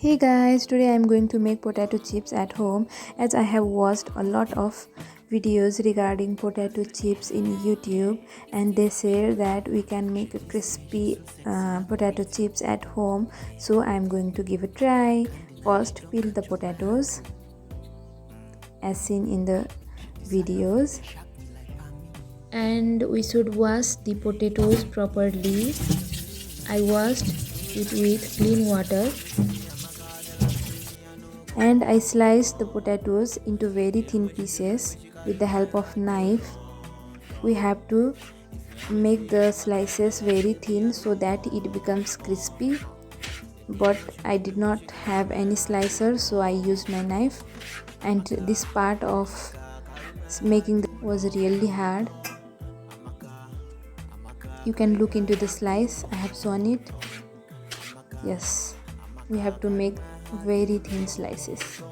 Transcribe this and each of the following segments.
Hey guys, today I'm going to make potato chips at home as I have watched a lot of videos regarding potato chips in YouTube, and they say that we can make a crispy potato chips at home. So I'm going to give a try. First, peel the potatoes as seen in the videos, and we should wash the potatoes properly. I washed it with clean water and I sliced the potatoes into very thin pieces with the help of knife. We have to make the slices very thin so that it becomes crispy, but I did not have any slicer, so I used my knife, and this part of making was really hard. You can look into the slice, I have shown it. Yes, we have to make very thin slices.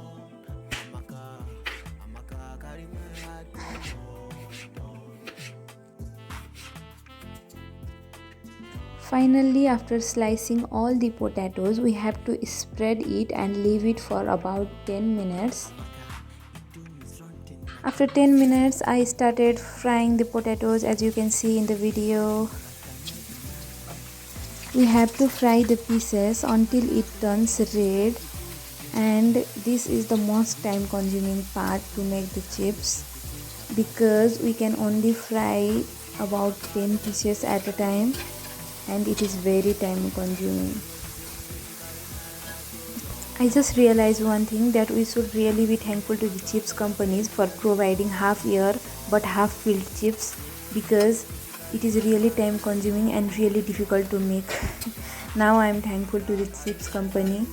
Finally, after slicing all the potatoes, we have to spread it and leave it for about 10 minutes. After 10 minutes, I started frying the potatoes as you can see in the video. We have to fry the pieces until it turns red, and this is the most time consuming part to make the chips because we can only fry about 10 pieces at a time, and it is very time consuming. I just realized one thing, that we should really be thankful to the chips companies for providing half year but half filled chips, because it is really time consuming and really difficult to make. Now I am thankful to the chips company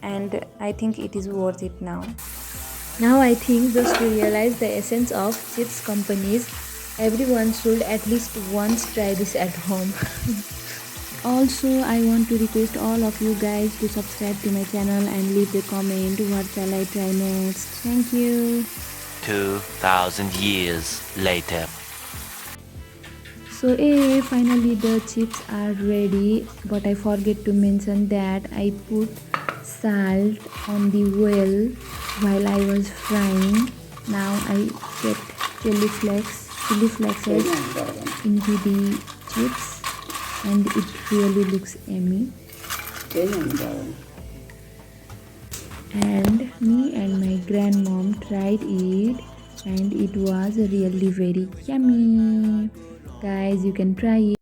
and I think it is worth it now. Now I think just to realize the essence of chips companies, everyone should at least once try this at home. Also, I want to request all of you guys to subscribe to my channel and leave a comment what shall I try next. Thank you. 2,000 years later. So finally the chips are ready, but I forget to mention that I put salt on the oil while I was frying. Now I kept chili flakes into the chips, and it really looks yummy. And me and my grandmom tried it and it was really very yummy. Guys, you can try it.